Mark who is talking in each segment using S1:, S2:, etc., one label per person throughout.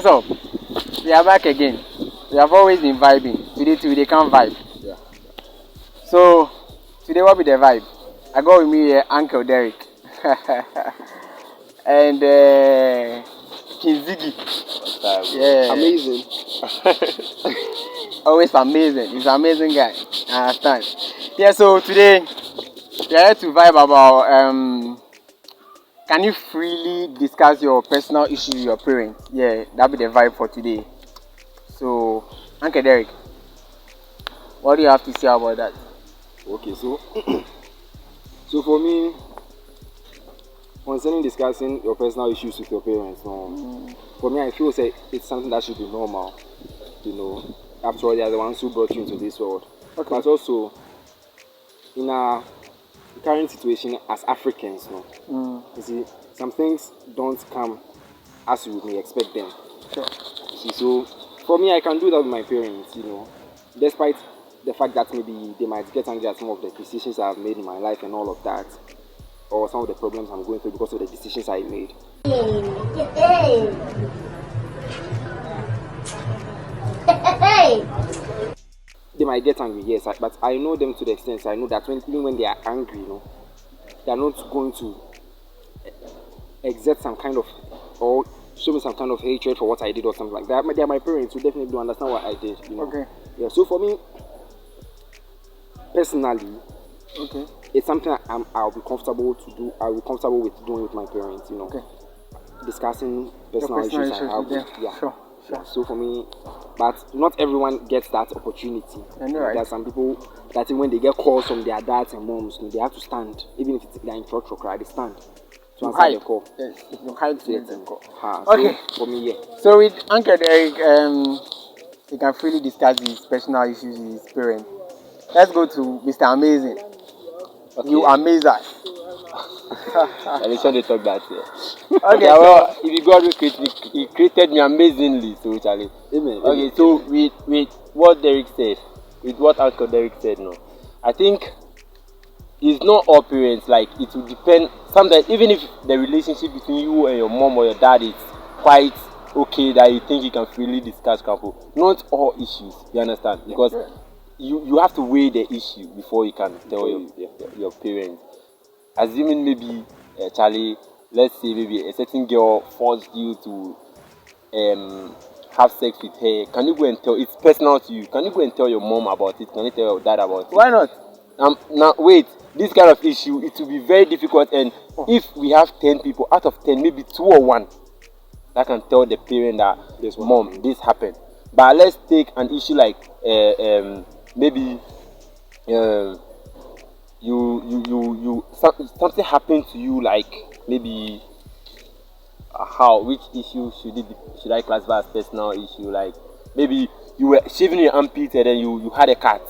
S1: What's up? We are back again. We have always been vibing. Today too, they can't vibe.
S2: Yeah.
S1: So today what be the vibe? I got with me here Uncle Derek and King Ziggy. Yeah.
S2: Amazing.
S1: Always amazing. He's an amazing guy. I understand. Yeah. So today we are here to vibe about can you freely discuss your personal issues with your parents? Yeah, that'll be the vibe for today. So, Uncle Derek, what do you have to say about that?
S2: Okay, so so for me, concerning discussing your personal issues with your parents, for me I feel say it's something that should be normal. You know, after all, they are the ones who brought you into this world.
S1: Okay.
S2: But also, in our current situation as Africans, you see, some things don't come as you may expect them.
S1: Sure.
S2: See, so for me, I can do that with my parents, despite the fact that maybe they might get angry at some of the decisions I've made in my life and all of that, or some of the problems I'm going through because of the decisions I made. They might get angry, yes, but I know them to the extent I know that even when they are angry, they are not going to exert some kind of or show me some kind of hatred for what I did or something like that. They are my parents who definitely do understand what I did.
S1: Okay.
S2: Yeah. So for me, personally,
S1: Okay.
S2: it's something I'll be comfortable to do. I'll be comfortable with doing with my parents.
S1: Okay.
S2: Discussing
S1: Your
S2: personal issues I have.
S1: with them.
S2: Yeah.
S1: Sure.
S2: Yeah. So for me, but not everyone gets that opportunity.
S1: I know, right?
S2: There are some people that even when they get calls from their dads and moms, they have to stand, even if they're in church or cry, they stand to answer
S1: hide.
S2: the call.
S1: Yes. You hide to
S2: Yes.
S1: let them go.
S2: Okay. So for me, yeah.
S1: So with Uncle Derek, he can freely discuss his personal issues with his parents. Let's go to Mr. Amazing.
S2: Okay.
S1: You amaze us.
S3: I listen to talk that here.
S1: Okay.
S3: Yeah, well, if God will create me, He created me amazingly, so Charlie.
S2: Amen.
S3: Okay,
S2: Amen.
S3: so with what Derek said, with what Uncle Derek said, no, I think it's not all parents. Like it will depend. Sometimes even if the relationship between you and your mom or your dad is quite okay, that you think you can freely discuss couple, not all issues. You understand? Because you have to weigh the issue before you can tell your parents. Assuming maybe Charlie, let's say maybe a certain girl forced you to have sex with her. Can you go and tell? It's personal to you. Can you go and tell your mom about it? Can you tell your dad about it?
S1: Why not?
S3: Now wait. This kind of issue, it will be very difficult. And if we have 10 people, out of 10, maybe 2 or 1 that can tell the parent that mom, this happened. But let's take an issue like maybe. Something happened to you, like maybe which issue should I classify as personal issue? Like maybe you were shaving your armpit and then you had a cat.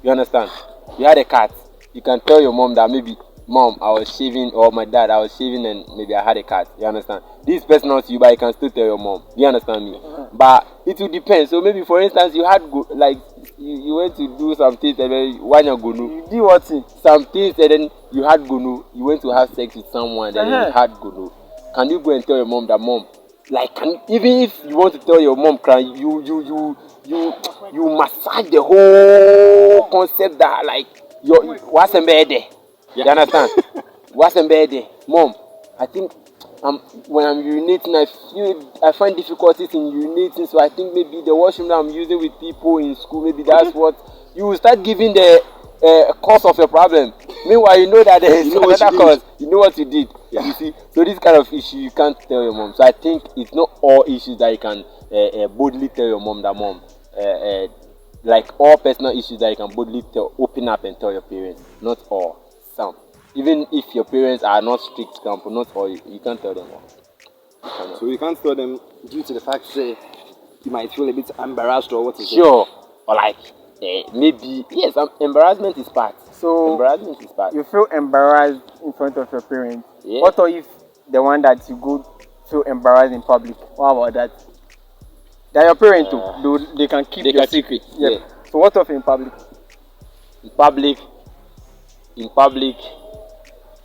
S3: You understand? You had a cat. You can tell your mom that maybe, mom, I was shaving, or my dad, I was shaving and maybe I had a cat. You understand? This is personal to you, but you can still tell your mom. You understand me? But it will depend. So maybe for instance you had you went to do some things and then when you go
S1: You did what thing?
S3: some things and then you had gono, you went to have sex with someone and then you had gono. Can you go and tell your mom that mom, like even if you want to tell your mom, can you massage the whole concept that like what's embedded? You understand? What's embedded? Mom, I think when I'm urinating, I find difficulties in urinating, so I think maybe the washroom that I'm using with people in school, maybe that's what you will start giving the cause of your problem. Meanwhile, you know that there is another cause. You know what you did. Yeah. You see, so this kind of issue you can't tell your mom. So I think it's not all issues that you can boldly tell your mom that mom. Like all personal issues that you can boldly open up and tell your parents. Not all. Some. Even if your parents are not strict, example, not all, you can't tell them all.
S2: So you can't tell them due to the fact that you might feel a bit embarrassed or what is
S3: Sure. Or like maybe yes, embarrassment is part.
S1: So
S3: embarrassment is part.
S1: you feel embarrassed in front of your parents.
S3: Yeah.
S1: What if the one that you go feel embarrassed in public? What about that? They're your parents too. They can keep your secret. Yep.
S3: Yeah.
S1: So what of in public?
S3: In public,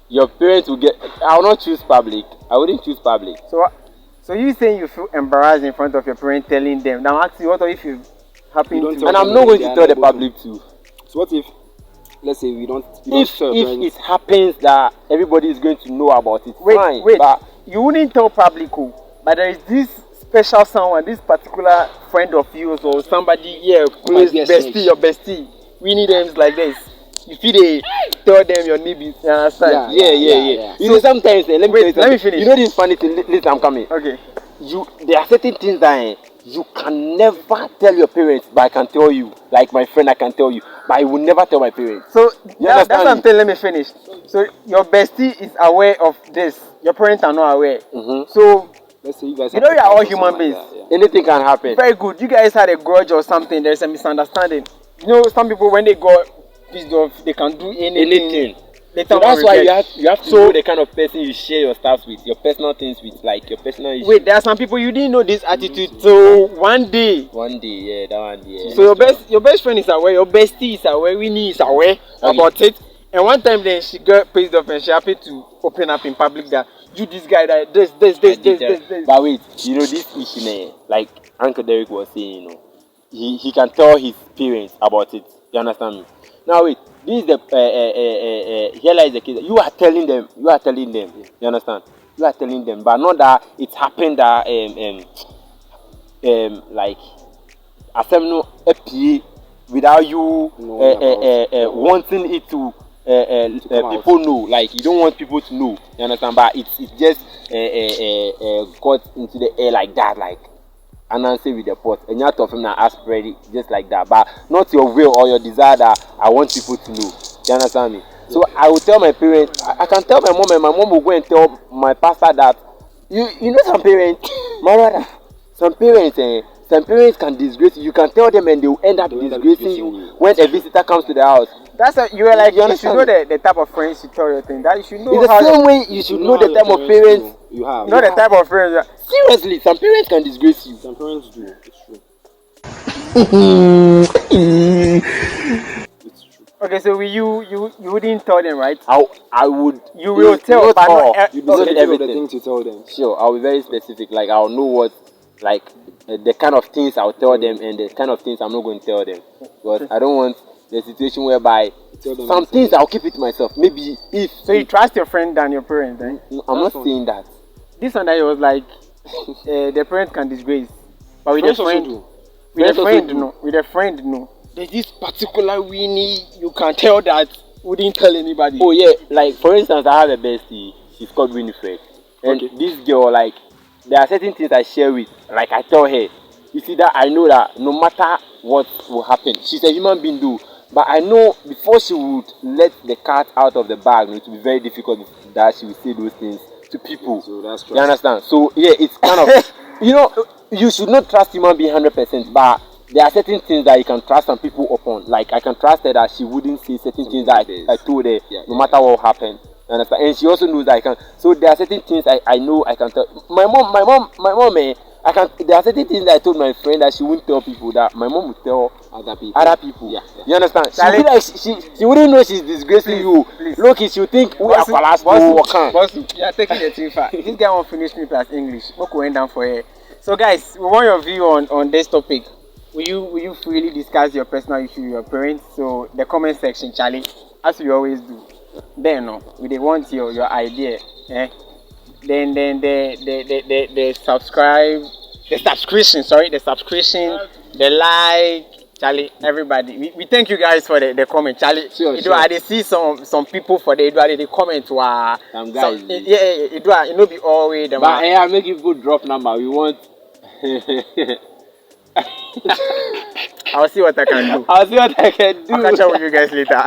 S3: your parents will get. I will not choose public. I wouldn't choose public.
S1: So you saying you feel embarrassed in front of your parents telling them? Now ask you, what if you happen
S2: You don't
S1: to?
S2: tell
S3: And I'm
S2: them
S3: not going
S2: they
S3: to
S2: are
S3: tell the
S2: able to.
S3: public too.
S2: So what if, let's say, you don't tell your
S3: If
S2: parents?
S3: it happens that everybody is going to know about it,
S1: Wait,
S3: fine.
S1: wait.
S3: But
S1: You wouldn't tell public, oh, but there is this special someone, this particular friend of yours or somebody here, close
S2: guess
S1: bestie,
S2: next.
S1: your bestie. We need them like this. If you they tell them your neighbors, you understand?
S2: Yeah.
S3: You know, sometimes let me
S1: Wait,
S3: tell you
S1: let me
S3: something.
S1: finish.
S3: You know this funny thing. Listen, I'm coming.
S1: Okay.
S3: There are certain things that you can never tell your parents, but I can tell you. Like my friend, I can tell you, but I will never tell my parents.
S1: So
S3: You
S1: that's what I'm
S3: understand?
S1: telling. Let me finish. So your bestie is aware of this. Your parents are not aware.
S3: Mhm.
S1: So
S2: Let's say you guys.
S1: you
S2: have
S1: know
S2: to
S1: you are
S2: fight
S1: all
S2: or
S1: human
S2: something
S1: beings.
S2: like that,
S3: Anything can happen.
S1: very good. You guys had a grudge or something. There's a misunderstanding. You know, some people when they got pissed off, they can do anything. Later
S3: So
S1: on
S3: that's why
S1: regret.
S3: you have to
S1: So-
S3: know the kind of person you share your stuff with, your personal things with, like your personal issues.
S1: Wait, there are some people you didn't know this attitude. So one day,
S3: One day, yeah, that one day. Yeah.
S1: so your best friend is aware, your bestie is aware, Winnie is aware about it. And one time then she got pissed off and she happened to open up in public that you this guy that this.
S3: I did that. But wait, you know this issue, man, like Uncle Derek was saying, you know, he can tell his parents about it. You understand me? Now wait, this is the here lies the case. You are telling them. You You understand? You are telling them, but not that it happened that like assembly APA without you wanting it to
S2: come out.
S3: people know. Like you don't want people to know. You understand? But it just got into the air like that, like Anansi with the pot. And you're talking now as spread it just like that, but not your will or your desire that I want people to know. You understand me? So I will tell my parents. I can tell my mom, and my mom will go and tell my pastor that you know some parents, my brother, some parents can disgrace you. You can tell them and they will end up disgracing you when a visitor comes to the house.
S1: That's a, you were like
S3: You
S1: you should know
S3: understand?
S1: the type of friends you tell your thing. That you should know
S3: It's the
S1: how
S3: same way you should know the
S2: how
S3: type
S2: your
S3: of parents.
S2: do. You have.
S1: know the type of friends.
S3: Seriously, some parents can disgrace you.
S2: Some parents do. It's true. It's true.
S1: Okay, so you wouldn't tell them, right?
S3: I would.
S1: You will tell,
S3: not
S1: but not
S3: all.
S1: e-
S2: You
S3: Not
S2: decide
S3: everything.
S2: the things you tell them.
S3: Sure, I'll be very specific. Like I'll know what, like the kind of things I'll tell them and the kind of things I'm not going to tell them. Because I don't want the situation whereby
S2: Tell them
S3: some things I'll keep it to myself. Maybe if
S1: So you trust your friend than your parents, eh?
S3: I'm not
S2: That's
S3: saying that.
S1: This one that was like the parent can disgrace, but with
S2: Friends
S1: a
S2: also
S1: friend,
S2: do.
S3: Friends also do.
S1: with a friend no. There's this particular Winnie you can tell that wouldn't tell anybody.
S3: Oh yeah, like for instance, I have a bestie. She's called Winifred, and
S2: Okay.
S3: this girl, like, there are certain things I share with. Like I tell her, you see that I know that no matter what will happen, she's a human being, though. But I know before she would let the cat out of the bag, it will be very difficult that she will say those things to people.
S2: So that's true.
S3: You understand? So yeah, it's kind of you know, you should not trust human being 100%, but there are certain things that you can trust some people upon. Like I can trust her that she wouldn't say certain things that I told her, no matter what will happen. You understand? And she also knows that I can. So there are certain things I know I can tell. My mom, I can. There are certain things that I told my friend that she wouldn't tell people that my mom would tell
S2: Other people.
S3: other people.
S2: Yeah.
S3: You understand? She
S1: Charlie-
S3: would be like she wouldn't know she's disgracing you.
S1: please.
S3: Look, she would think we are
S1: Boss,
S3: Falas.
S1: you are taking the thing far. This guy won't finish me plus English. Book went down for here. So guys, we want your view on this topic. Will you freely discuss your personal issue with your parents? So the comment section, Charlie, as we always do. Then no, we they want your idea. Eh? Then the subscription, the like, Charlie, everybody. We thank you guys for the comment, Charlie.
S2: Sure,
S1: You
S2: sure.
S1: know, I dey see some people for the comment were
S3: Some guys.
S1: you know be always the
S3: But I make people drop number. We want.
S1: I'll see what I can do.
S3: I'll see what I can do.
S1: I'll catch up with you guys later.